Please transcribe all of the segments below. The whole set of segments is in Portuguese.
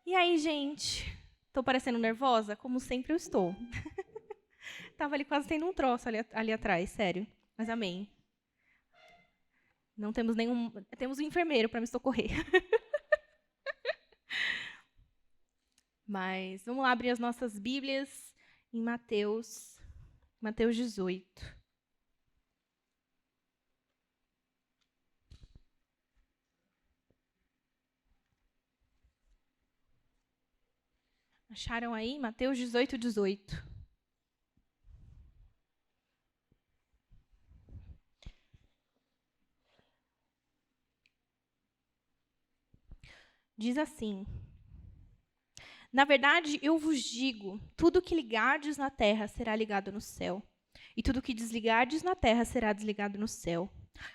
E aí, gente? Estou parecendo nervosa? Como sempre eu estou. Tava ali quase tendo um troço ali atrás, sério. Mas amém. Não temos nenhum. Temos um enfermeiro para me socorrer. Mas vamos lá abrir as nossas Bíblias em Mateus 18. Acharam aí? Mateus 18, 18. Diz assim: Na verdade, eu vos digo, tudo que ligardes na terra será ligado no céu, e tudo que desligardes na terra será desligado no céu.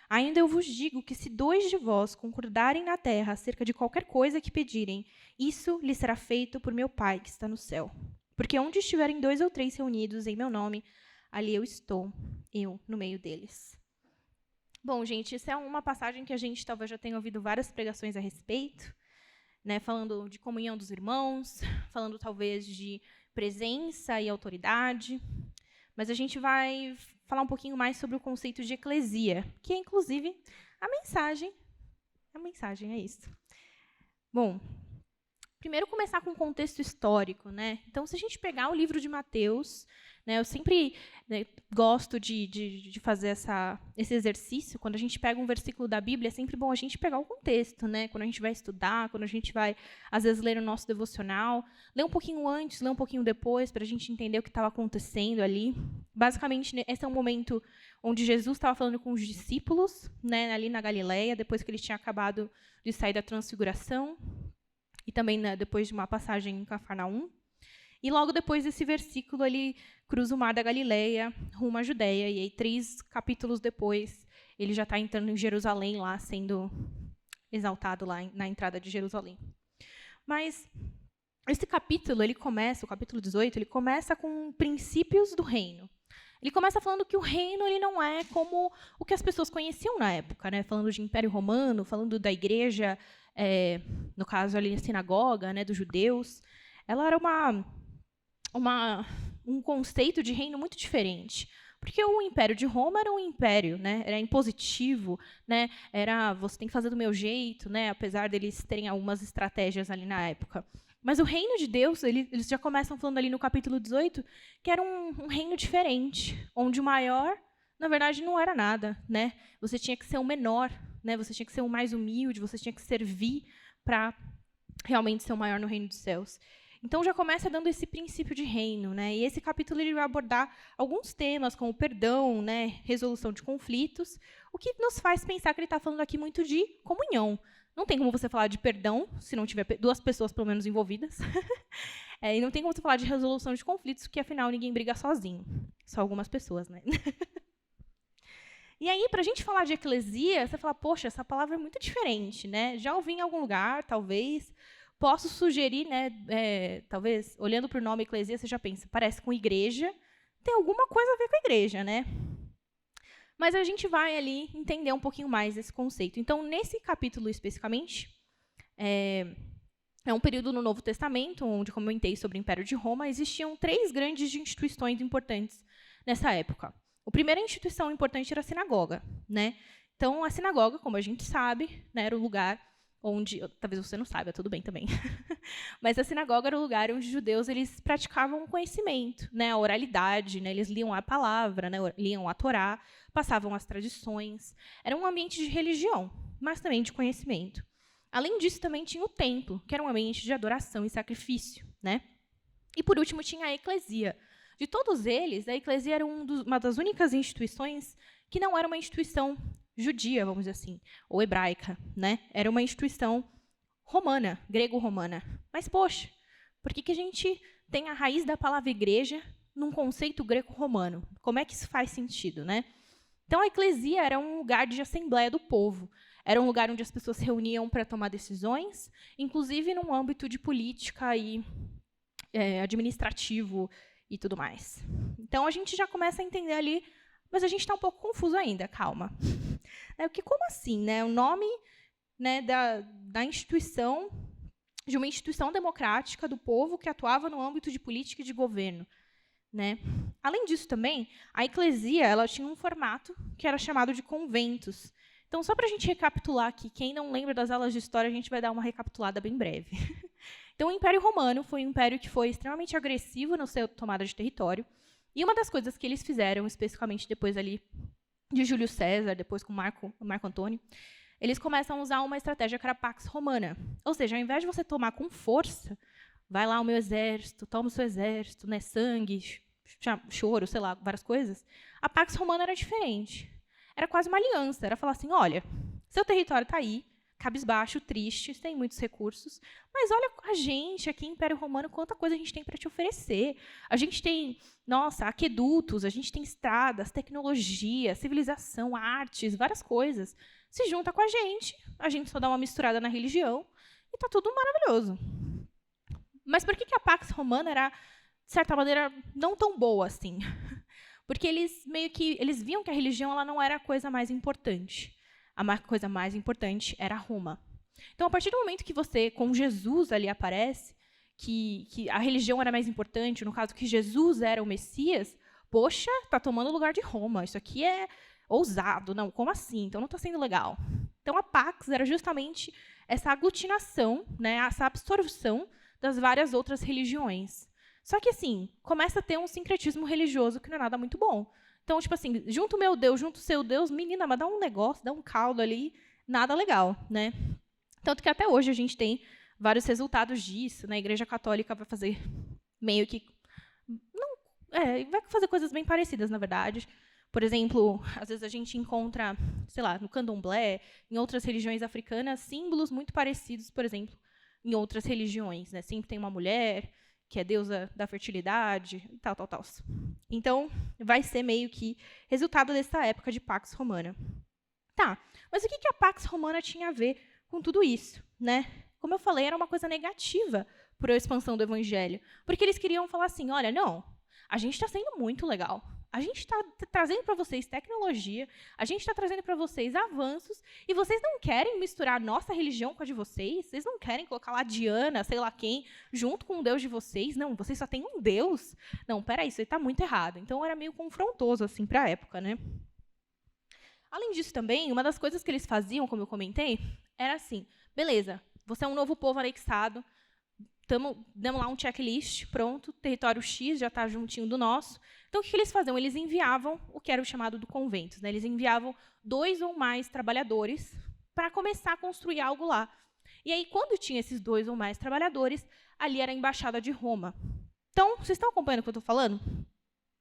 Ainda eu vos digo que se 2 de vós concordarem na terra acerca de qualquer coisa que pedirem, isso lhes será feito por meu Pai que está no céu. Porque onde estiverem 2 ou 3 reunidos em meu nome, ali eu estou, eu no meio deles. Bom, gente, isso é uma passagem que a gente talvez já tenha ouvido várias pregações a respeito, né, falando de comunhão dos irmãos, falando talvez de presença e autoridade. Mas a gente vai falar um pouquinho mais sobre o conceito de eclesia, que é, inclusive, a mensagem. A mensagem é isso. Bom, primeiro começar com o contexto histórico, né? Então, se a gente pegar o livro de Mateus, né, eu sempre gosto de fazer esse exercício. Quando a gente pega um versículo da Bíblia, é sempre bom a gente pegar o contexto, né? Quando a gente vai estudar, quando a gente vai, às vezes, ler o nosso devocional, ler um pouquinho antes, ler um pouquinho depois, para a gente entender o que estava acontecendo ali. Basicamente, esse é um momento onde Jesus estava falando com os discípulos, né, ali na Galileia, depois que ele tinha acabado de sair da transfiguração, e também, né, depois de uma passagem em Cafarnaum. E logo depois desse versículo, ele cruza o mar da Galileia, rumo à Judéia, e aí 3 capítulos depois, ele já está entrando em Jerusalém, lá sendo exaltado lá na entrada de Jerusalém. Mas esse capítulo, ele começa, o capítulo 18, ele começa com princípios do reino. Ele começa falando que o reino ele não é como o que as pessoas conheciam na época, né? Falando de Império Romano, falando da igreja, no caso ali a sinagoga, né, dos judeus. Ela era um conceito de reino muito diferente. Porque o Império de Roma era um império, né? Era impositivo, né? Era você tem que fazer do meu jeito, né? Apesar deles terem algumas estratégias ali na época. Mas o reino de Deus, eles já começam falando ali no capítulo 18, que era um reino diferente, onde o maior, na verdade, não era nada, né? Você tinha que ser o menor, né? Você tinha que ser o mais humilde, você tinha que servir para realmente ser o maior no reino dos céus. Então já começa dando esse princípio de reino, né? E esse capítulo ele vai abordar alguns temas como perdão, né, resolução de conflitos, o que nos faz pensar que ele está falando aqui muito de comunhão. Não tem como você falar de perdão se não tiver 2 pessoas pelo menos envolvidas. E não tem como você falar de resolução de conflitos, porque afinal ninguém briga sozinho, só algumas pessoas, né? E aí, para a gente falar de eclesia, você fala, poxa, essa palavra é muito diferente, né? Já ouvi em algum lugar, talvez. Posso sugerir, né, talvez, olhando para o nome eclesia, você já pensa, parece com igreja, tem alguma coisa a ver com a igreja, né? Mas a gente vai ali entender um pouquinho mais esse conceito. Então, nesse capítulo especificamente, é um período no Novo Testamento, onde comentei sobre o Império de Roma, existiam 3 grandes instituições importantes nessa época. A primeira instituição importante era a sinagoga, né? Então, a sinagoga, como a gente sabe, né, era o lugar onde, talvez você não saiba, tudo bem também, mas a sinagoga era o lugar onde os judeus eles praticavam o conhecimento, né, a oralidade, né, eles liam a palavra, né, liam a Torá, passavam as tradições. Era um ambiente de religião, mas também de conhecimento. Além disso, também tinha o templo, que era um ambiente de adoração e sacrifício, né? E, por último, tinha a eclesia. De todos eles, a eclesia era uma das únicas instituições que não era uma instituição judia, vamos dizer assim, ou hebraica, né? Era uma instituição romana, grego-romana. Mas, poxa, por que a gente tem a raiz da palavra igreja num conceito greco-romano? Como é que isso faz sentido, né? Então, a eclesia era um lugar de assembleia do povo. Era um lugar onde as pessoas se reuniam para tomar decisões, inclusive num âmbito de política e administrativo e tudo mais. Então, a gente já começa a entender ali, mas a gente está um pouco confuso ainda, calma. Como assim? Né? O nome, né, da instituição de uma instituição democrática do povo que atuava no âmbito de política e de governo, né? Além disso também, a eclesia ela tinha um formato que era chamado de conventos. Então, só para a gente recapitular aqui, quem não lembra das aulas de história, a gente vai dar uma recapitulada bem breve. Então, o Império Romano foi um império que foi extremamente agressivo na sua tomada de território, e uma das coisas que eles fizeram, especificamente depois ali de Júlio César, depois com Marco Antônio, eles começam a usar uma estratégia que era a Pax Romana. Ou seja, ao invés de você tomar com força, vai lá o meu exército, toma o seu exército, né, sangue, choro, sei lá, várias coisas, a Pax Romana era diferente. Era quase uma aliança, era falar assim, olha, seu território está aí, cabisbaixo, triste, tem muitos recursos, mas olha a gente aqui, Império Romano, quanta coisa a gente tem para te oferecer. A gente tem, nossa, aquedutos, a gente tem estradas, tecnologia, civilização, artes, várias coisas. Se junta com a gente só dá uma misturada na religião e está tudo maravilhoso. Mas por que a Pax Romana era, de certa maneira, não tão boa assim? Porque eles viam que a religião ela não era a coisa mais importante. A coisa mais importante era Roma. Então, a partir do momento que você, com Jesus ali aparece, que a religião era mais importante, no caso que Jesus era o Messias, poxa, está tomando o lugar de Roma. Isso aqui é ousado. Não, como assim? Então não está sendo legal. Então, a Pax era justamente essa aglutinação, né, essa absorção das várias outras religiões. Só que, assim, começa a ter um sincretismo religioso que não é nada muito bom. Então, tipo assim, junto o meu Deus, junto o seu Deus, menina, mas dá um negócio, dá um caldo ali, nada legal, né? Tanto que até hoje a gente tem vários resultados disso, né? A Igreja Católica vai fazer meio que... vai fazer coisas bem parecidas, na verdade. Por exemplo, às vezes a gente encontra, sei lá, no candomblé, em outras religiões africanas, símbolos muito parecidos, por exemplo, em outras religiões, né? Sempre tem uma mulher que é deusa da fertilidade, e tal. Então, vai ser meio que resultado dessa época de Pax Romana. Tá, mas o que a Pax Romana tinha a ver com tudo isso, né? Como eu falei, era uma coisa negativa para a expansão do evangelho, porque eles queriam falar assim, olha, não, a gente está sendo muito legal. A gente está trazendo para vocês tecnologia, a gente está trazendo para vocês avanços, e vocês não querem misturar a nossa religião com a de vocês? Vocês não querem colocar lá Diana, sei lá quem, junto com o Deus de vocês? Não, vocês só têm um Deus? Não, peraí, isso aí está muito errado. Então, era meio confrontoso assim, para a época, né? Além disso também, uma das coisas que eles faziam, como eu comentei, era assim, beleza, você é um novo povo anexado, damos lá um checklist, pronto, território X já está juntinho do nosso. Então, o que eles faziam? Eles enviavam o que era o chamado do conventos, né? Eles enviavam 2 ou mais trabalhadores para começar a construir algo lá. E aí, quando tinha esses 2 ou mais trabalhadores, ali era a Embaixada de Roma. Então, vocês estão acompanhando o que eu estou falando?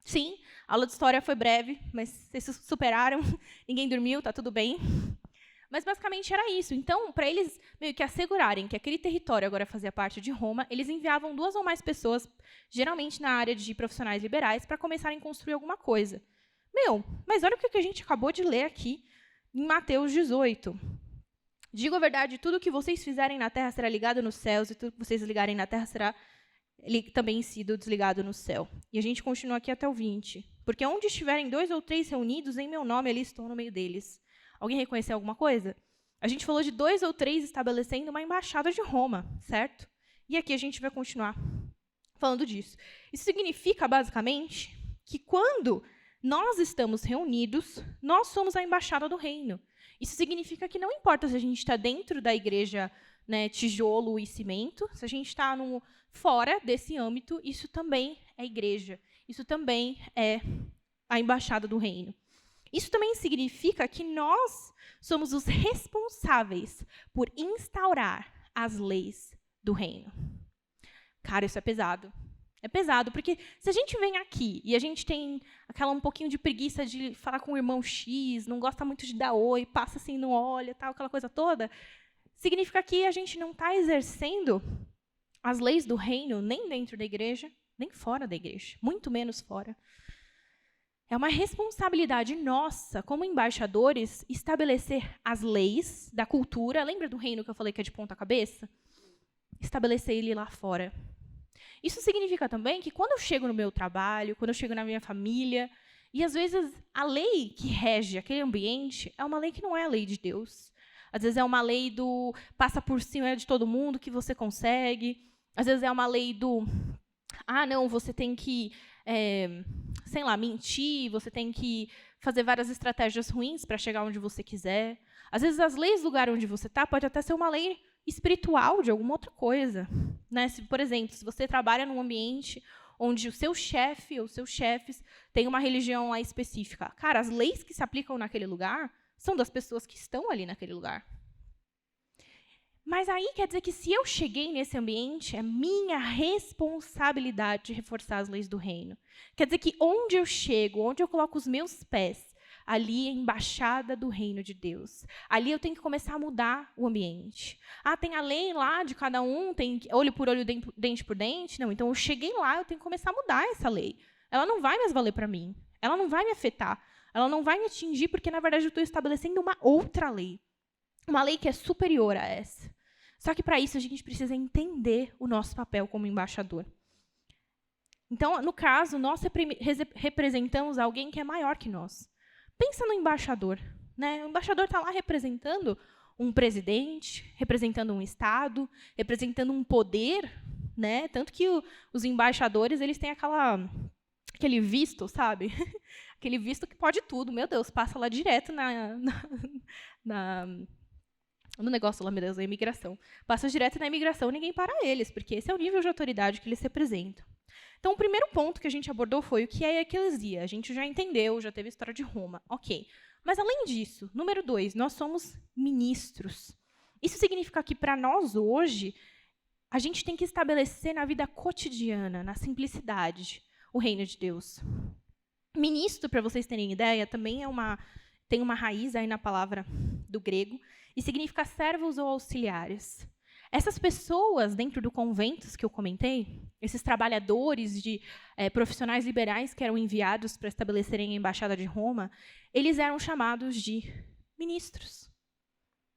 Sim, a aula de história foi breve, mas vocês superaram, ninguém dormiu, está tudo bem. Mas, basicamente, era isso. Então, para eles meio que assegurarem que aquele território agora fazia parte de Roma, eles enviavam 2 ou mais pessoas, geralmente na área de profissionais liberais, para começarem a construir alguma coisa. Mas olha o que a gente acabou de ler aqui em Mateus 18. Digo a verdade, tudo o que vocês fizerem na terra será ligado nos céus, e tudo que vocês ligarem na terra será também sido desligado no céu. E a gente continua aqui até o 20. Porque onde estiverem 2 ou 3 reunidos em meu nome, ali estou no meio deles. Alguém reconheceu alguma coisa? A gente falou de 2 ou 3 estabelecendo uma embaixada de Roma, certo? E aqui a gente vai continuar falando disso. Isso significa, basicamente, que quando nós estamos reunidos, nós somos a embaixada do reino. Isso significa que não importa se a gente está dentro da igreja, né, tijolo e cimento, se a gente está fora desse âmbito, isso também é igreja. Isso também é a embaixada do reino. Isso também significa que nós somos os responsáveis por instaurar as leis do reino. Cara, isso é pesado. É pesado, porque se a gente vem aqui e a gente tem aquela um pouquinho de preguiça de falar com o irmão X, não gosta muito de dar oi, passa assim, não olha, tal, aquela coisa toda, significa que a gente não está exercendo as leis do reino nem dentro da igreja, nem fora da igreja, muito menos fora. É uma responsabilidade nossa, como embaixadores, estabelecer as leis da cultura. Lembra do reino que eu falei que é de ponta cabeça? Estabelecer ele lá fora. Isso significa também que quando eu chego no meu trabalho, quando eu chego na minha família, e às vezes a lei que rege aquele ambiente é uma lei que não é a lei de Deus. Às vezes é uma lei do passa por cima de todo mundo que você consegue. Às vezes é uma lei do não, você tem que, sei lá, mentir, você tem que fazer várias estratégias ruins para chegar onde você quiser. Às vezes as leis do lugar onde você está pode até ser uma lei espiritual de alguma outra coisa. Né? Por exemplo, se você trabalha num ambiente onde o seu chefe ou seus chefes têm uma religião lá específica, cara, as leis que se aplicam naquele lugar são das pessoas que estão ali naquele lugar. Mas aí quer dizer que se eu cheguei nesse ambiente, é minha responsabilidade de reforçar as leis do reino. Quer dizer que onde eu chego, onde eu coloco os meus pés, ali é a embaixada do reino de Deus. Ali eu tenho que começar a mudar o ambiente. Tem a lei lá de cada um, tem olho por olho, dente por dente. Não, então eu cheguei lá, eu tenho que começar a mudar essa lei. Ela não vai mais valer para mim. Ela não vai me afetar. Ela não vai me atingir, porque, na verdade, eu estou estabelecendo uma outra lei. Uma lei que é superior a essa. Só que, para isso, a gente precisa entender o nosso papel como embaixador. Então, no caso, nós representamos alguém que é maior que nós. Pensa no embaixador. Né? O embaixador está lá representando um presidente, representando um Estado, representando um poder. Né? Tanto que os embaixadores eles têm aquele visto, sabe? Aquele visto que pode tudo. Meu Deus, passa lá direto no negócio lá, meu Deus, da imigração. Passa direto na imigração, ninguém para eles, porque esse é o nível de autoridade que eles representam. Então, o primeiro ponto que a gente abordou foi o que é a eclesia. A gente já entendeu, já teve a história de Roma. Ok. Mas, além disso, número 2, nós somos ministros. Isso significa que, para nós, hoje, a gente tem que estabelecer na vida cotidiana, na simplicidade, o reino de Deus. Ministro, para vocês terem ideia, também tem uma raiz aí na palavra do grego, e significa servos ou auxiliares. Essas pessoas dentro do conventos que eu comentei, esses trabalhadores profissionais liberais que eram enviados para estabelecerem a embaixada de Roma, eles eram chamados de ministros.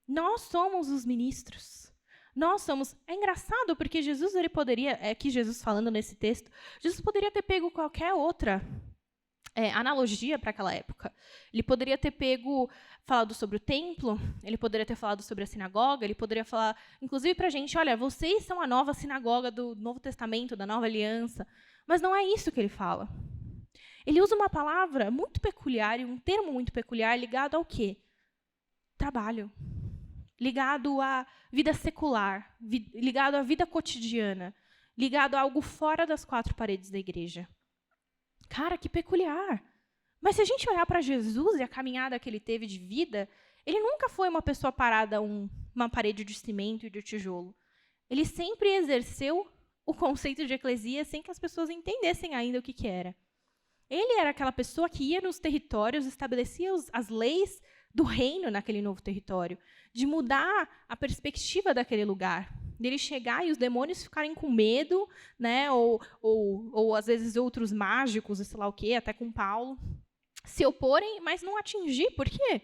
Nós somos os ministros. Nós somos... É engraçado, porque Jesus ele poderia... Aqui Jesus falando nesse texto, Jesus poderia ter pego qualquer outra analogia para aquela época. Ele poderia ter falado sobre o templo, ele poderia ter falado sobre a sinagoga, ele poderia falar, inclusive para a gente, olha, vocês são a nova sinagoga do Novo Testamento, da Nova Aliança. Mas não é isso que ele fala. Ele usa uma palavra muito peculiar e um termo muito peculiar ligado ao quê? Trabalho. Ligado à vida secular, ligado à vida cotidiana, ligado a algo fora das quatro paredes da igreja. Cara, que peculiar. Mas se a gente olhar para Jesus e a caminhada que ele teve de vida, ele nunca foi uma pessoa parada a uma parede de cimento e de tijolo. Ele sempre exerceu o conceito de eclesia sem que as pessoas entendessem ainda o que era. Ele era aquela pessoa que ia nos territórios, estabelecia as leis do reino naquele novo território, de mudar a perspectiva daquele lugar, dele chegar e os demônios ficarem com medo, né? ou às vezes outros mágicos, sei lá o quê, até com Paulo, se oporem, mas não atingir. Por quê?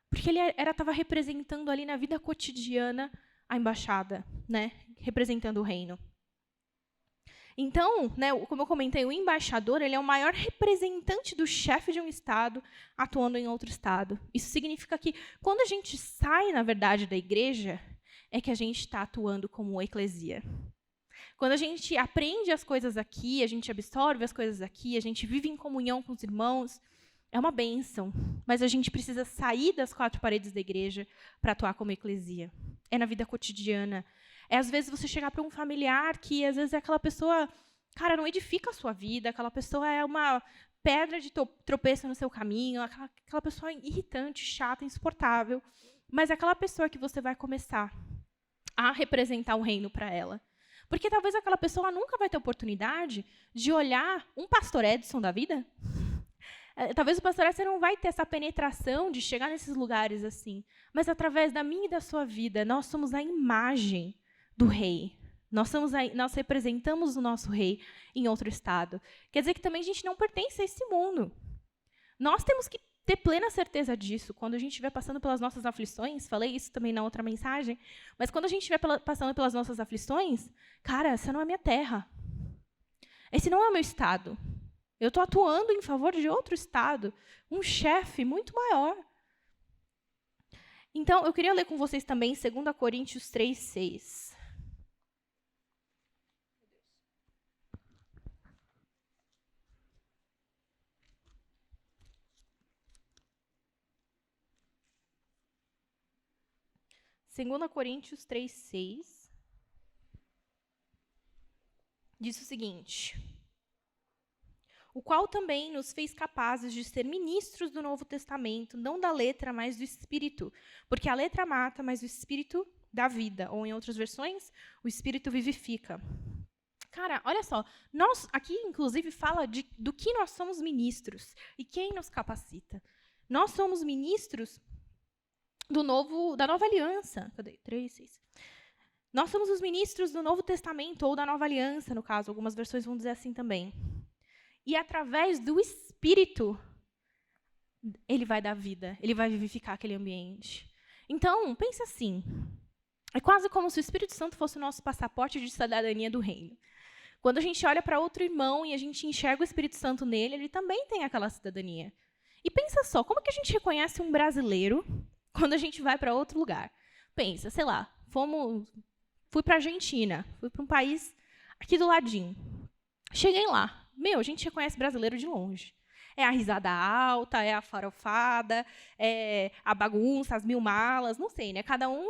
Porque ele estava representando ali na vida cotidiana a embaixada, né? Representando o reino. Então, né, como eu comentei, o embaixador ele é o maior representante do chefe de um estado atuando em outro estado. Isso significa que, quando a gente sai, na verdade, da igreja, é que a gente está atuando como eclesia. Quando a gente aprende as coisas aqui, a gente absorve as coisas aqui, a gente vive em comunhão com os irmãos, é uma bênção. Mas a gente precisa sair das quatro paredes da igreja para atuar como eclesia. É na vida cotidiana. É, às vezes, você chegar para um familiar que, às vezes, é aquela pessoa, cara, não edifica a sua vida, aquela pessoa é uma pedra de tropeço no seu caminho, aquela pessoa irritante, chata, insuportável, mas é aquela pessoa que você vai começar a representar o reino para ela. Porque talvez aquela pessoa nunca vai ter oportunidade de olhar um pastor Edson da vida. Talvez o pastor Edson não vai ter essa penetração de chegar nesses lugares assim, mas através da minha e da sua vida, nós somos a imagem do rei. Nós representamos o nosso rei em outro estado. Quer dizer que também a gente não pertence a esse mundo. Nós temos que ter plena certeza disso. Quando a gente estiver passando pelas nossas aflições, falei isso também na outra mensagem, mas quando a gente estiver passando pelas nossas aflições, cara, essa não é a minha terra. Esse não é o meu estado. Eu estou atuando em favor de outro estado, um chefe muito maior. Então, eu queria ler com vocês também 2 Coríntios 3:6. Segunda Coríntios 3:6 diz o seguinte: o qual também nos fez capazes de ser ministros do Novo Testamento, não da letra, mas do Espírito. Porque a letra mata, mas o Espírito dá vida. Ou, em outras versões, o Espírito vivifica. Cara, olha só, nós aqui, inclusive, fala do que nós somos ministros e quem nos capacita. Nós somos ministros da nova aliança. Cadê? 3:6. Nós somos os ministros do Novo Testamento, ou da nova aliança, no caso. Algumas versões vão dizer assim também. E através do Espírito, ele vai dar vida, ele vai vivificar aquele ambiente. Então, pense assim, é quase como se o Espírito Santo fosse o nosso passaporte de cidadania do reino. Quando a gente olha para outro irmão e a gente enxerga o Espírito Santo nele, ele também tem aquela cidadania. E pensa só, como que a gente reconhece um brasileiro quando a gente vai para outro lugar? Pensa, sei lá, fui para a Argentina, fui para um país aqui do ladinho. Cheguei lá. A gente reconhece brasileiro de longe. É a risada alta, é a farofada, é a bagunça, as 1000 malas, não sei, né? Cada um,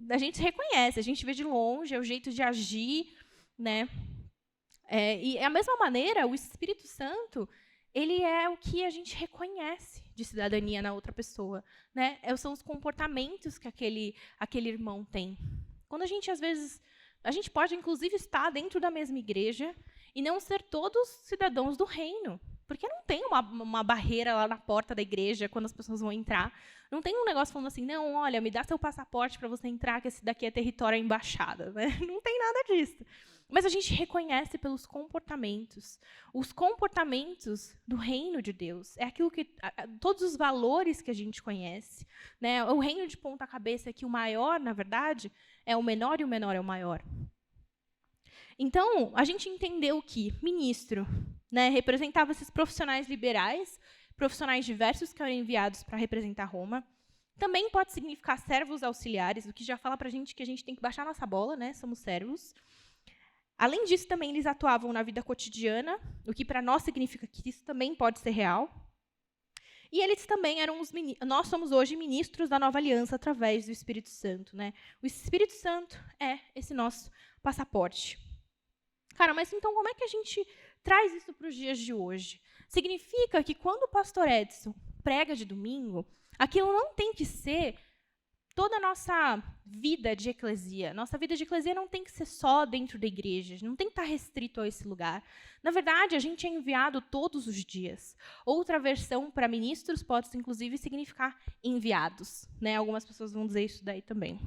a gente se reconhece, a gente vê de longe, é o jeito de agir, né? E, da mesma maneira, o Espírito Santo, ele é o que a gente reconhece de cidadania na outra pessoa, né? São os comportamentos que aquele irmão tem. Quando a gente, às vezes, a gente pode, inclusive, estar dentro da mesma igreja e não ser todos cidadãos do reino. Porque não tem uma barreira lá na porta da igreja quando as pessoas vão entrar. Não tem um negócio falando assim, não, olha, me dá seu passaporte para você entrar, que esse daqui é território da embaixada. Né? Não tem nada disso. Mas a gente reconhece pelos comportamentos. Os comportamentos do reino de Deus. É aquilo que todos os valores que a gente conhece. Né? O reino de ponta cabeça é que o maior, na verdade, é o menor e o menor é o maior. Então, a gente entendeu que ministro, né, representava esses profissionais liberais, profissionais diversos que eram enviados para representar Roma. Também pode significar servos auxiliares, o que já fala para a gente que a gente tem que baixar nossa bola, né, somos servos. Além disso, também eles atuavam na vida cotidiana, o que para nós significa que isso também pode ser real. E eles também eram nós somos hoje ministros da nova aliança através do Espírito Santo, né? O Espírito Santo é esse nosso passaporte. Cara, mas então como é que a gente traz isso para os dias de hoje? Significa que quando o pastor Edson prega de domingo, aquilo não tem que ser toda a nossa vida de eclesia. Nossa vida de eclesia não tem que ser só dentro da igreja, não tem que estar restrito a esse lugar. Na verdade, a gente é enviado todos os dias. Outra versão para ministros pode, inclusive, significar enviados. Né? Algumas pessoas vão dizer isso daí também.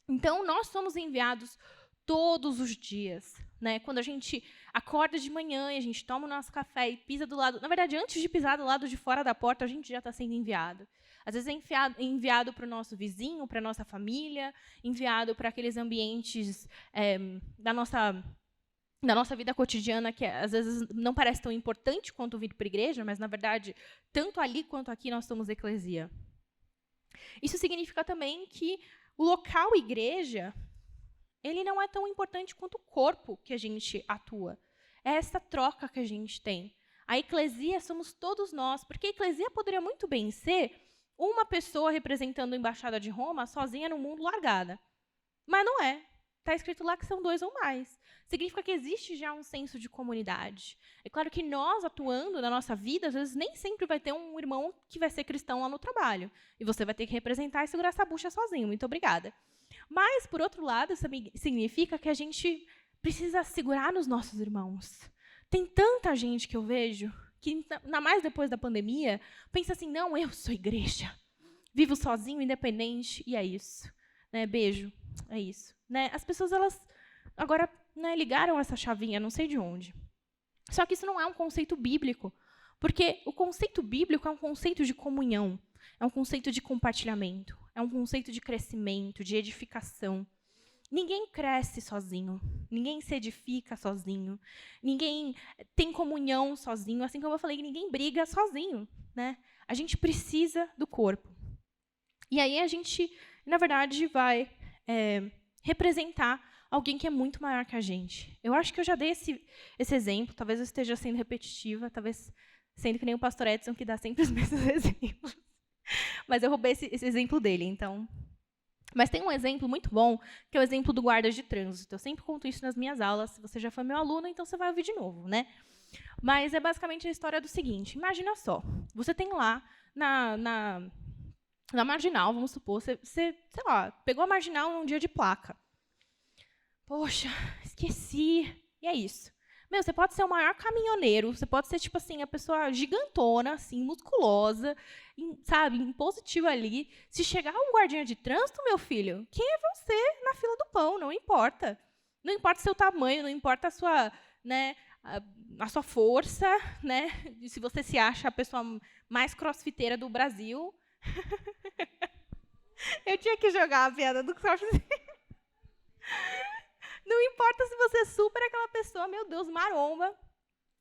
Então, nós somos enviados todos os dias. Né? Quando a gente acorda de manhã e a gente toma o nosso café e pisa do lado... Na verdade, antes de pisar do lado de fora da porta, a gente já está sendo enviado. Às vezes é enviado para o nosso vizinho, para a nossa família, enviado para aqueles ambientes da nossa vida cotidiana, que às vezes não parece tão importante quanto vir para a igreja, mas, na verdade, tanto ali quanto aqui nós somos eclesia. Isso significa também que o local igreja, ele não é tão importante quanto o corpo que a gente atua. É essa troca que a gente tem. A eclesia somos todos nós, porque a eclesia poderia muito bem ser uma pessoa representando a Embaixada de Roma sozinha no mundo, largada. Mas não é. Está escrito lá que são 2 ou mais. Significa que existe já um senso de comunidade. É claro que nós, atuando na nossa vida, às vezes nem sempre vai ter um irmão que vai ser cristão lá no trabalho. E você vai ter que representar e segurar essa bucha sozinho. Muito obrigada. Mas, por outro lado, isso significa que a gente precisa segurar nos nossos irmãos. Tem tanta gente que eu vejo que, ainda mais depois da pandemia, pensa assim, não, eu sou igreja. Vivo sozinho, independente, e é isso. Né? Beijo, é isso. Né? As pessoas, elas agora, né, ligaram essa chavinha, não sei de onde. Só que isso não é um conceito bíblico, porque o conceito bíblico é um conceito de comunhão, é um conceito de compartilhamento, é um conceito de crescimento, de edificação. Ninguém cresce sozinho, ninguém se edifica sozinho, ninguém tem comunhão sozinho, assim como eu falei, ninguém briga sozinho. Né? A gente precisa do corpo. E aí a gente, na verdade, vai representar alguém que é muito maior que a gente. Eu acho que eu já dei esse exemplo, talvez eu esteja sendo repetitiva, talvez sendo que nem o pastor Edson, que dá sempre os mesmos exemplos. Mas eu roubei esse exemplo dele, então. Mas tem um exemplo muito bom, que é o exemplo do guarda de trânsito. Eu sempre conto isso nas minhas aulas. Se você já foi meu aluno, então você vai ouvir de novo, né? Mas é basicamente a história do seguinte. Imagina só, você tem lá na marginal, vamos supor, você, sei lá, pegou a marginal num dia de placa. Poxa, esqueci. E é isso. Meu, você pode ser o maior caminhoneiro, você pode ser, tipo assim, a pessoa gigantona, assim, musculosa, sabe, impositiva ali. Se chegar um guardinha de trânsito, meu filho, quem é você na fila do pão? Não importa. Não importa o seu tamanho, não importa a sua, né, a sua força, né? Se você se acha a pessoa mais crossfiteira do Brasil. Eu tinha que jogar a piada do crossfit. Não importa se você é super aquela pessoa, meu Deus, maromba.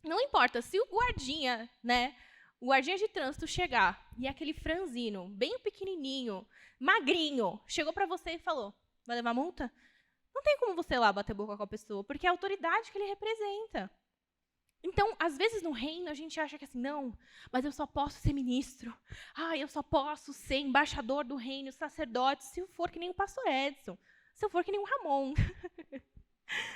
Não importa, se o guardinha, né, o guardinha de trânsito chegar e aquele franzino, bem pequenininho, magrinho, chegou para você e falou, vai levar multa? Não tem como você ir lá bater boca com a pessoa, porque é a autoridade que ele representa. Então, às vezes no reino a gente acha que assim, não, mas eu só posso ser ministro. Eu só posso ser embaixador do reino, sacerdote, se eu for que nem o pastor Edson, se eu for que nem o Ramon.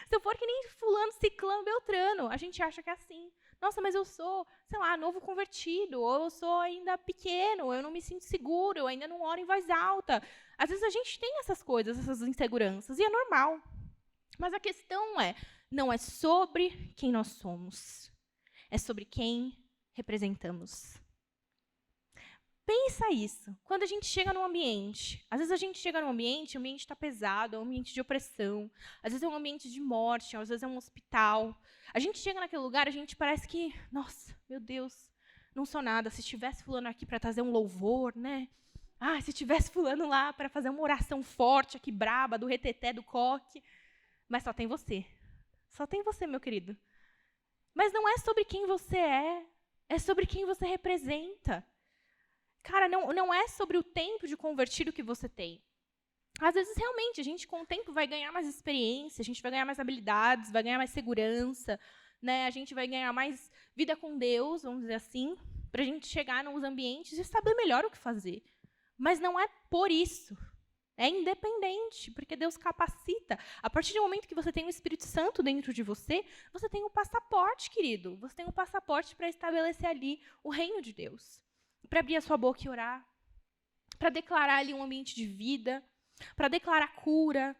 Se eu for que nem fulano, ciclano, beltrano, a gente acha que é assim. Nossa, mas eu sou, sei lá, novo convertido, ou eu sou ainda pequeno, eu não me sinto seguro, eu ainda não oro em voz alta. Às vezes a gente tem essas coisas, essas inseguranças, e é normal. Mas a questão não é sobre quem nós somos, é sobre quem representamos. Pensa isso. Quando a gente chega num ambiente, às vezes a gente chega num ambiente, o ambiente está pesado, é um ambiente de opressão, às vezes é um ambiente de morte, às vezes é um hospital. A gente chega naquele lugar, a gente parece que, nossa, meu Deus, não sou nada. Se tivesse fulano aqui para trazer um louvor, né? Se tivesse fulano lá para fazer uma oração forte aqui, braba, do reteté, do coque. Mas só tem você. Só tem você, meu querido. Mas não é sobre quem você é sobre quem você representa. Cara, não é sobre o tempo de convertido que você tem. Às vezes, realmente, a gente, com o tempo, vai ganhar mais experiência, a gente vai ganhar mais habilidades, vai ganhar mais segurança, né? A gente vai ganhar mais vida com Deus, vamos dizer assim, para a gente chegar nos ambientes e saber melhor o que fazer. Mas não é por isso. É independente, porque Deus capacita. A partir do momento que você tem o Espírito Santo dentro de você, você tem um passaporte, querido. Você tem um passaporte para estabelecer ali o reino de Deus. Para abrir a sua boca e orar, para declarar ali um ambiente de vida, para declarar cura,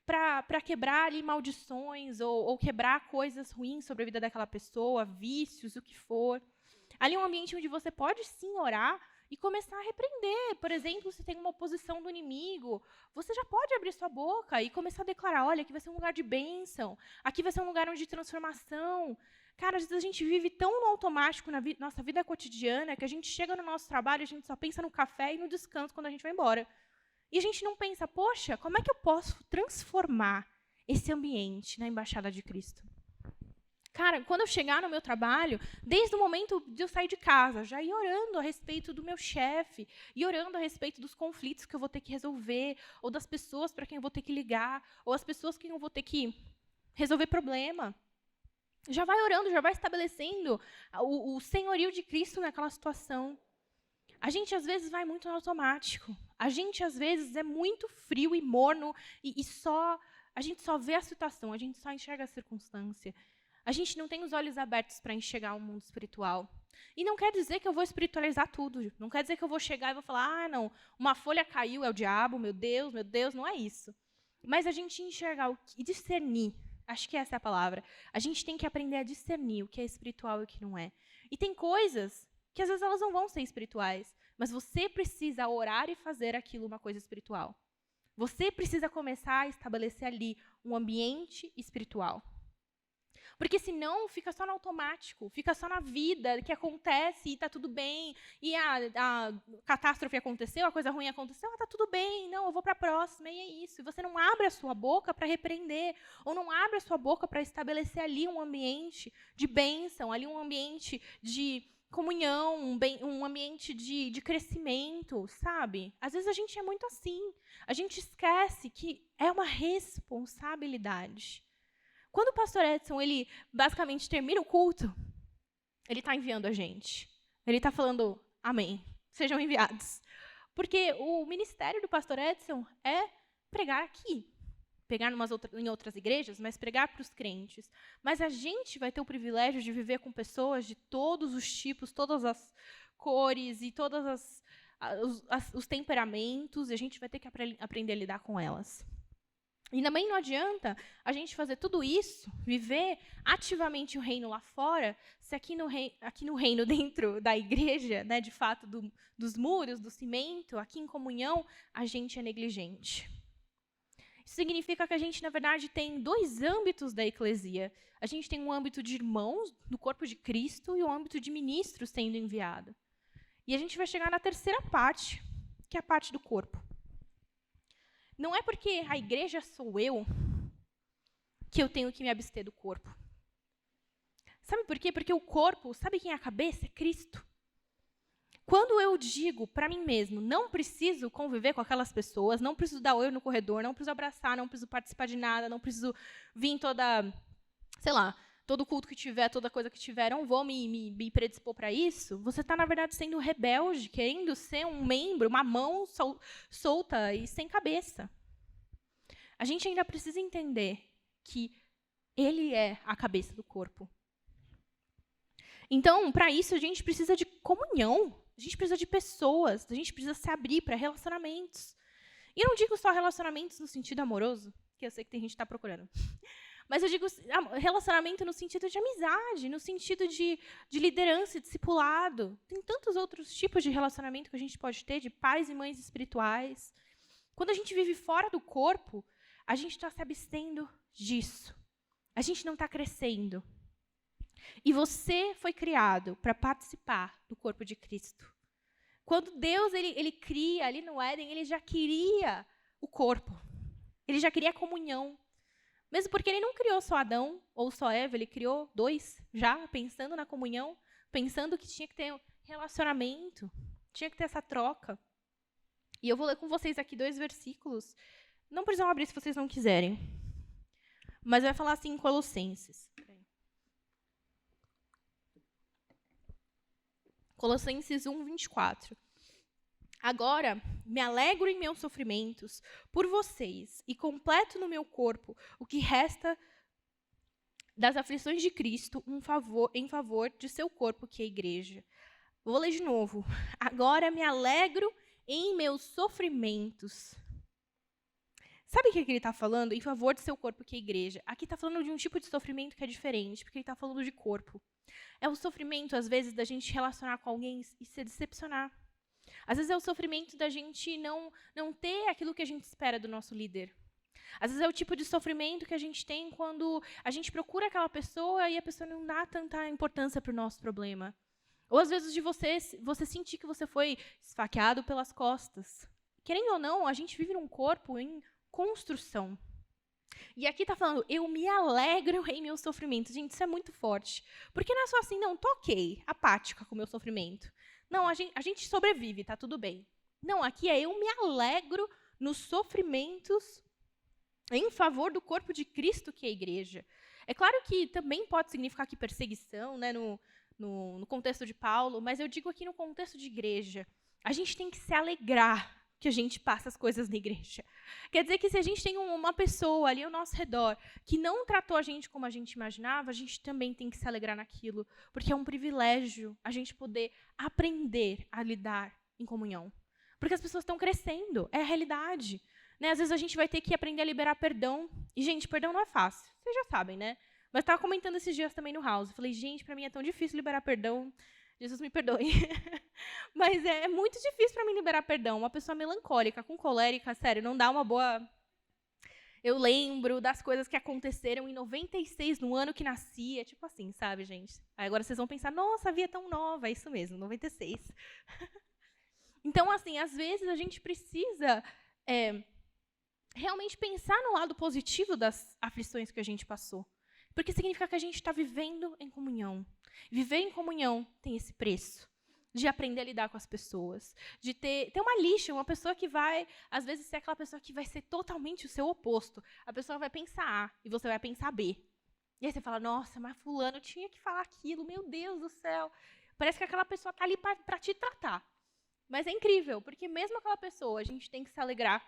para quebrar ali maldições ou quebrar coisas ruins sobre a vida daquela pessoa, vícios, o que for. Ali é um ambiente onde você pode sim orar e começar a repreender. Por exemplo, se tem uma oposição do inimigo, você já pode abrir sua boca e começar a declarar, olha, aqui vai ser um lugar de bênção, aqui vai ser um lugar de transformação. Cara, às vezes a gente vive tão no automático na nossa vida cotidiana que a gente chega no nosso trabalho e a gente só pensa no café e no descanso quando a gente vai embora. E a gente não pensa, poxa, como é que eu posso transformar esse ambiente na Embaixada de Cristo? Cara, quando eu chegar no meu trabalho, desde o momento de eu sair de casa, já ir orando a respeito do meu chefe, e orando a respeito dos conflitos que eu vou ter que resolver, ou das pessoas para quem eu vou ter que ligar, ou as pessoas que eu vou ter que resolver problema. Já vai orando, já vai estabelecendo o senhorio de Cristo naquela situação. A gente, às vezes, vai muito no automático. A gente, às vezes, é muito frio e morno e a gente só vê a situação, a gente só enxerga a circunstância. A gente não tem os olhos abertos para enxergar o mundo espiritual. E não quer dizer que eu vou espiritualizar tudo. Não quer dizer que eu vou chegar e vou falar, não, uma folha caiu, é o diabo, meu Deus, não é isso. Mas a gente enxergar e discernir. Acho que essa é a palavra. A gente tem que aprender a discernir o que é espiritual e o que não é. E tem coisas que às vezes elas não vão ser espirituais, mas você precisa orar e fazer aquilo uma coisa espiritual. Você precisa começar a estabelecer ali um ambiente espiritual. Porque senão fica só no automático, fica só na vida que acontece e está tudo bem, e a catástrofe aconteceu, a coisa ruim aconteceu, está tudo bem, não, eu vou para a próxima, e é isso. E você não abre a sua boca para repreender, ou não abre a sua boca para estabelecer ali um ambiente de bênção, ali um ambiente de comunhão, um ambiente de crescimento, sabe? Às vezes a gente é muito assim. A gente esquece que é uma responsabilidade. Quando o pastor Edson, ele basicamente termina o culto, ele está enviando a gente. Ele está falando, amém, sejam enviados. Porque o ministério do pastor Edson é pregar aqui. Pregar em outras igrejas, mas pregar para os crentes. Mas a gente vai ter o privilégio de viver com pessoas de todos os tipos, todas as cores e todos os temperamentos, e a gente vai ter que aprender a lidar com elas. E também não adianta a gente fazer tudo isso, viver ativamente o reino lá fora, se aqui no reino, dentro da igreja, né, de fato, dos muros, do cimento, aqui em comunhão, a gente é negligente. Isso significa que a gente, na verdade, tem dois âmbitos da eclesia. A gente tem um âmbito de irmãos, do corpo de Cristo, e um âmbito de ministros sendo enviado. E a gente vai chegar na terceira parte, que é a parte do corpo. Não é porque a igreja sou eu que eu tenho que me abster do corpo. Sabe por quê? Porque o corpo, sabe quem é a cabeça? É Cristo. Quando eu digo para mim mesmo, não preciso conviver com aquelas pessoas, não preciso dar oi no corredor, não preciso abraçar, não preciso participar de nada, não preciso vir todo culto que tiver, toda coisa que tiver, não vou me predispor para isso, você está, na verdade, sendo rebelde, querendo ser um membro, uma mão solta e sem cabeça. A gente ainda precisa entender que ele é a cabeça do corpo. Então, para isso, a gente precisa de comunhão. A gente precisa de pessoas, a gente precisa se abrir para relacionamentos. E eu não digo só relacionamentos no sentido amoroso, que eu sei que tem gente que está procurando. Mas eu digo relacionamento no sentido de amizade, no sentido de liderança, discipulado. Tem tantos outros tipos de relacionamento que a gente pode ter, de pais e mães espirituais. Quando a gente vive fora do corpo, a gente está se abstendo disso. A gente não está crescendo. E você foi criado para participar do corpo de Cristo. Quando Deus ele cria ali no Éden, ele já queria o corpo. Ele já queria a comunhão. Mesmo porque ele não criou só Adão ou só Eva, ele criou dois, já pensando na comunhão, pensando que tinha que ter relacionamento, tinha que ter essa troca. E eu vou ler com vocês aqui 2 versículos. Não precisam abrir se vocês não quiserem. Mas vai falar assim em Colossenses. Colossenses 1, 24. Agora, me alegro em meus sofrimentos por vocês e completo no meu corpo o que resta das aflições de Cristo em favor de seu corpo, que é a igreja. Vou ler de novo. Agora me alegro em meus sofrimentos. Sabe o que ele está falando? Em favor de seu corpo, que é a igreja. Aqui está falando de um tipo de sofrimento que é diferente, porque ele está falando de corpo. É o sofrimento, às vezes, da gente relacionar com alguém e se decepcionar. Às vezes é o sofrimento da gente não ter aquilo que a gente espera do nosso líder. Às vezes é o tipo de sofrimento que a gente tem quando a gente procura aquela pessoa e a pessoa não dá tanta importância para o nosso problema. Ou às vezes de você sentir que você foi esfaqueado pelas costas. Querendo ou não, a gente vive num corpo em construção. E aqui está falando, eu me alegro em meus sofrimentos. Gente, isso é muito forte. Porque não é só assim, não, tô ok, apática com o meu sofrimento. Não, a gente sobrevive, tá tudo bem. Não, aqui é eu me alegro nos sofrimentos em favor do corpo de Cristo, que é a igreja. É claro que também pode significar que perseguição, né, no contexto de Paulo, mas eu digo aqui no contexto de igreja. A gente tem que se alegrar que a gente passa as coisas na igreja. Quer dizer que se a gente tem uma pessoa ali ao nosso redor que não tratou a gente como a gente imaginava, a gente também tem que se alegrar naquilo, porque é um privilégio a gente poder aprender a lidar em comunhão. Porque as pessoas estão crescendo, é a realidade. Né? Às vezes a gente vai ter que aprender a liberar perdão. E, gente, perdão não é fácil, vocês já sabem, né? Mas estava comentando esses dias também no House. Falei, gente, para mim é tão difícil liberar perdão. Jesus me perdoe. Mas é muito difícil para mim liberar perdão. Uma pessoa melancólica, com colérica, sério, não dá uma boa... Eu lembro das coisas que aconteceram em 96, no ano que nasci. É tipo assim, sabe, gente? Aí agora vocês vão pensar, nossa, a Via é tão nova. É isso mesmo, 96. Então, assim, às vezes a gente precisa realmente pensar no lado positivo das aflições que a gente passou. Porque significa que a gente está vivendo em comunhão. Viver em comunhão tem esse preço. De aprender a lidar com as pessoas. De ter uma lixa, uma pessoa que vai, às vezes, ser aquela pessoa que vai ser totalmente o seu oposto. A pessoa vai pensar A e você vai pensar B. E aí você fala, nossa, mas fulano tinha que falar aquilo, meu Deus do céu. Parece que aquela pessoa está ali para te tratar. Mas é incrível, porque mesmo aquela pessoa, a gente tem que se alegrar.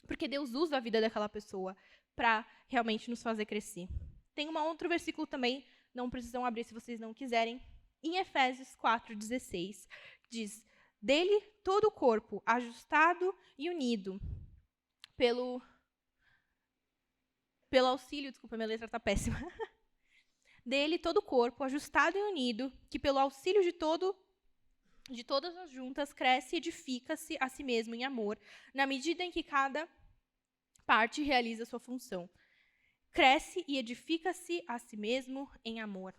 Porque Deus usa a vida daquela pessoa para realmente nos fazer crescer. Tem um outro versículo também, não precisam abrir se vocês não quiserem, em Efésios 4:16, diz, dele todo o corpo, ajustado e unido, pelo auxílio, desculpa, minha letra está péssima, dele todo o corpo, ajustado e unido, que pelo auxílio de todas as juntas, cresce e edifica-se a si mesmo em amor, na medida em que cada parte realiza sua função. Cresce e edifica-se a si mesmo em amor.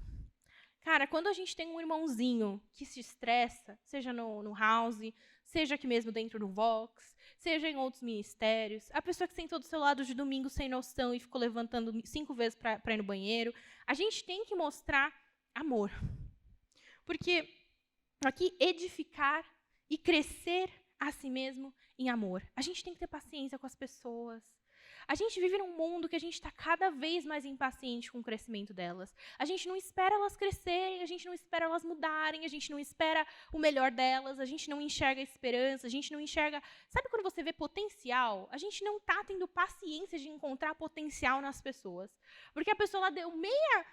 Cara, quando a gente tem um irmãozinho que se estressa, seja no house, seja aqui mesmo dentro do Vox, seja em outros ministérios, a pessoa que sentou do seu lado de domingo sem noção e ficou levantando 5 vezes para ir no banheiro, a gente tem que mostrar amor. Porque aqui, edificar e crescer a si mesmo em amor. A gente tem que ter paciência com as pessoas. A gente vive num mundo que a gente está cada vez mais impaciente com o crescimento delas. A gente não espera elas crescerem, a gente não espera elas mudarem, a gente não espera o melhor delas, a gente não enxerga esperança, a gente não enxerga... Sabe quando você vê potencial? A gente não está tendo paciência de encontrar potencial nas pessoas. Porque a pessoa lá deu meia,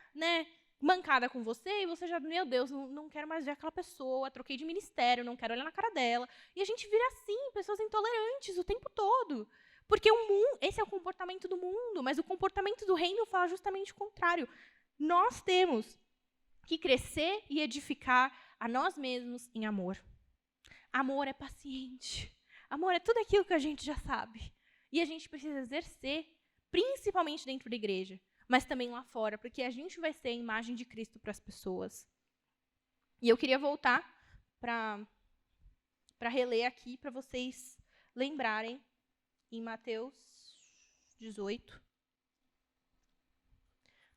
mancada com você e você já, meu Deus, não quero mais ver aquela pessoa, troquei de ministério, não quero olhar na cara dela. E a gente vira assim, pessoas intolerantes o tempo todo. Porque o mundo, esse é o comportamento do mundo, mas o comportamento do reino fala justamente o contrário. Nós temos que crescer e edificar a nós mesmos em amor. Amor é paciente. Amor é tudo aquilo que a gente já sabe. E a gente precisa exercer, principalmente dentro da igreja, mas também lá fora, porque a gente vai ser a imagem de Cristo para as pessoas. E eu queria voltar para reler aqui, para vocês lembrarem, em Mateus 18.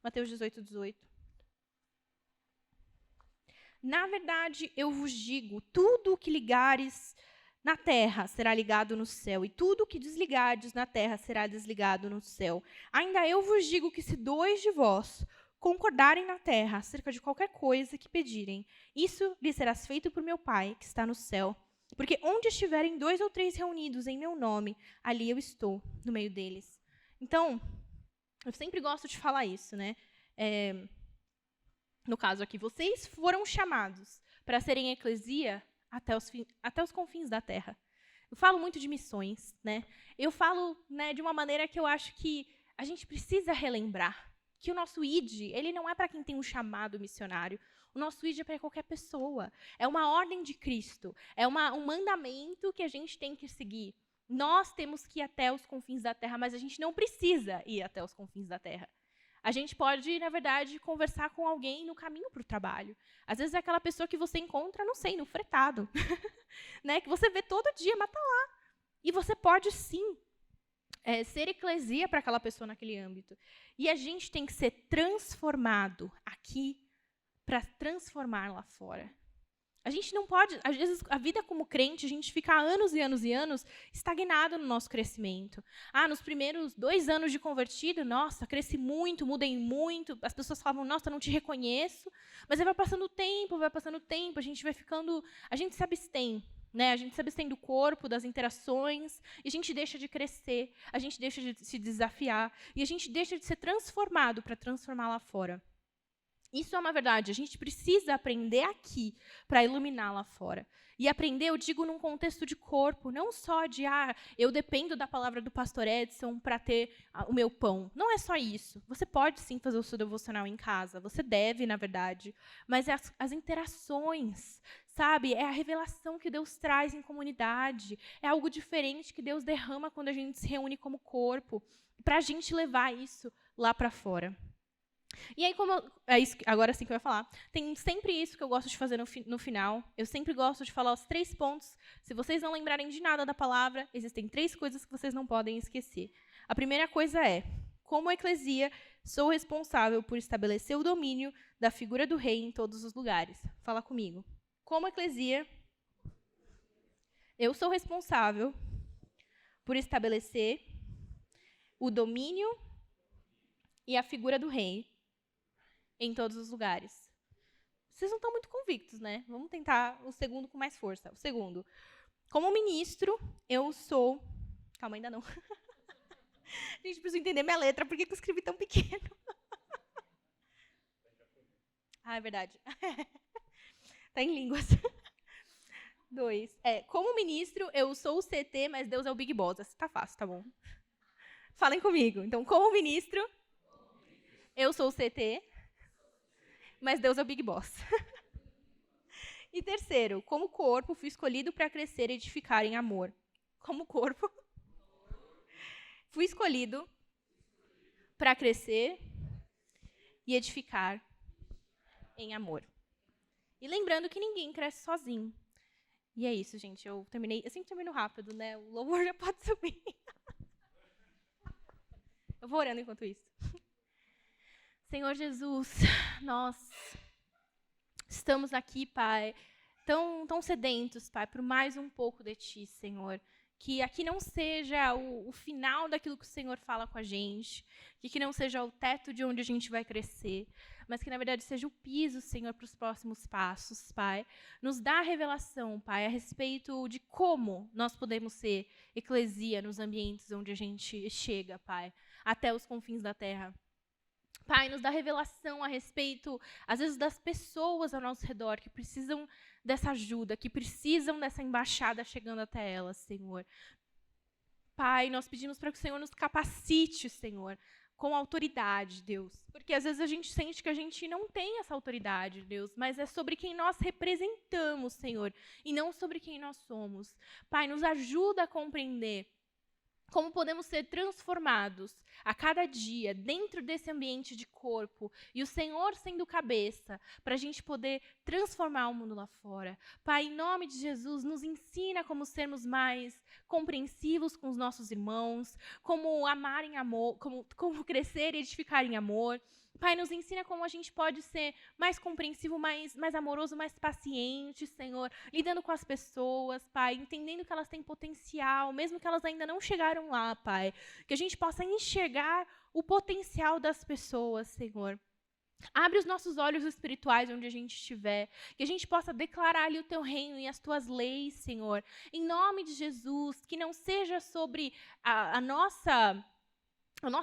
Mateus 18:18. Na verdade, eu vos digo, tudo o que ligares na terra será ligado no céu, e tudo o que desligardes na terra será desligado no céu. Ainda eu vos digo que se 2 de vós concordarem na terra acerca de qualquer coisa que pedirem, isso lhes será feito por meu Pai, que está no céu. Porque onde estiverem 2 ou 3 reunidos em meu nome, ali eu estou, no meio deles. Então, eu sempre gosto de falar isso, no caso aqui, vocês foram chamados para serem eclesia até os confins da terra. Eu falo muito de missões, Eu falo, de uma maneira que eu acho que a gente precisa relembrar que o nosso ID, ele não é para quem tem um chamado missionário. O nosso ID é para qualquer pessoa. É uma ordem de Cristo. É um mandamento que a gente tem que seguir. Nós temos que ir até os confins da terra, mas a gente não precisa ir até os confins da terra. A gente pode, na verdade, conversar com alguém no caminho para o trabalho. Às vezes é aquela pessoa que você encontra, não sei, no fretado. Que você vê todo dia, mas está lá. E você pode, sim, ser eclesia para aquela pessoa naquele âmbito. E a gente tem que ser transformado aqui para transformar lá fora. A gente não pode, às vezes, a vida como crente, a gente fica anos e anos e anos estagnado no nosso crescimento. Nos primeiros 2 anos de convertido, nossa, cresci muito, mudei muito. As pessoas falavam, nossa, não te reconheço. Mas aí vai passando o tempo, a gente vai ficando, a gente se abstém. A gente se abstém do corpo, das interações, e a gente deixa de crescer, a gente deixa de se desafiar, e a gente deixa de ser transformado para transformar lá fora. Isso é uma verdade. A gente precisa aprender aqui para iluminar lá fora. E aprender, eu digo, num contexto de corpo, não só de, eu dependo da palavra do pastor Edson para ter o meu pão. Não é só isso. Você pode, sim, fazer o seu devocional em casa. Você deve, na verdade. Mas é as interações, sabe? É a revelação que Deus traz em comunidade. É algo diferente que Deus derrama quando a gente se reúne como corpo. Para a gente levar isso lá para fora. E aí, é isso, agora sim que eu ia falar, tem sempre isso que eu gosto de fazer no final. Eu sempre gosto de falar os 3 pontos. Se vocês não lembrarem de nada da palavra, existem 3 coisas que vocês não podem esquecer. A primeira coisa é como eclesia, sou responsável por estabelecer o domínio da figura do rei em todos os lugares. Fala comigo. Como eclesia, eu sou responsável por estabelecer o domínio e a figura do rei em todos os lugares. Vocês não estão muito convictos, né? Vamos tentar o segundo com mais força. O segundo. Como ministro, eu sou... Calma, ainda não. Gente, preciso entender minha letra. Por que eu escrevi tão pequeno? Ah, é verdade. Tá em línguas. 2. Como ministro, eu sou o CT, mas Deus é o Big Boss. Tá fácil, tá bom? Falem comigo. Então, como ministro, eu sou o CT, mas Deus é o Big Boss. E terceiro, como corpo, fui escolhido para crescer e edificar em amor. Como corpo, fui escolhido para crescer e edificar em amor. E lembrando que ninguém cresce sozinho. E é isso, gente. Eu sempre termino rápido, né? O louvor já pode subir. Eu vou orando enquanto isso. Senhor Jesus, nós estamos aqui, Pai, tão sedentos, Pai, por mais um pouco de Ti, Senhor. Que aqui não seja o final daquilo que o Senhor fala com a gente, que aqui não seja o teto de onde a gente vai crescer, mas que, na verdade, seja o piso, Senhor, para os próximos passos, Pai. Nos dá a revelação, Pai, a respeito de como nós podemos ser eclesia nos ambientes onde a gente chega, Pai, até os confins da terra. Pai, nos dá revelação a respeito, às vezes, das pessoas ao nosso redor que precisam dessa ajuda, que precisam dessa embaixada chegando até elas, Senhor. Pai, nós pedimos para que o Senhor nos capacite, Senhor, com autoridade, Deus. Porque às vezes a gente sente que a gente não tem essa autoridade, Deus, mas é sobre quem nós representamos, Senhor, e não sobre quem nós somos. Pai, nos ajuda a compreender como podemos ser transformados a cada dia dentro desse ambiente de corpo e o Senhor sendo cabeça para a gente poder transformar o mundo lá fora. Pai, em nome de Jesus, nos ensina como sermos mais compreensivos com os nossos irmãos, como amar em amor, como crescer e edificar em amor. Pai, nos ensina como a gente pode ser mais compreensivo, mais amoroso, mais paciente, Senhor, lidando com as pessoas, Pai, entendendo que elas têm potencial, mesmo que elas ainda não chegaram lá, Pai. Que a gente possa enxergar o potencial das pessoas, Senhor. Abre os nossos olhos espirituais onde a gente estiver, que a gente possa declarar ali o Teu reino e as Tuas leis, Senhor. Em nome de Jesus, que não seja sobre a nossa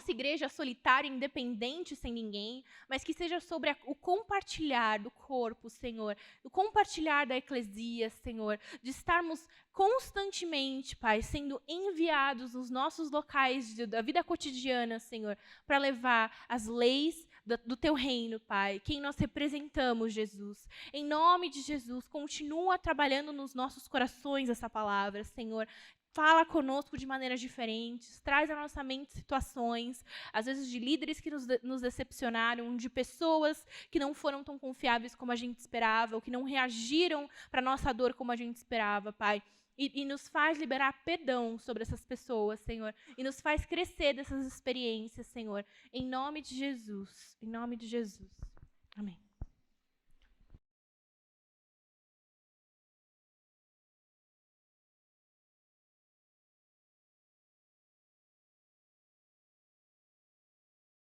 igreja solitária, independente, sem ninguém, mas que seja sobre o compartilhar do corpo, Senhor, o compartilhar da eclesia, Senhor, de estarmos constantemente, Pai, sendo enviados nos nossos locais da vida cotidiana, Senhor, para levar as leis do Teu reino, Pai, quem nós representamos, Jesus. Em nome de Jesus, continua trabalhando nos nossos corações essa palavra, Senhor. Fala conosco de maneiras diferentes, traz à nossa mente situações, às vezes de líderes que nos decepcionaram, de pessoas que não foram tão confiáveis como a gente esperava, ou que não reagiram para a nossa dor como a gente esperava, Pai. E nos faz liberar perdão sobre essas pessoas, Senhor, e nos faz crescer dessas experiências, Senhor, em nome de Jesus. Em nome de Jesus. Amém.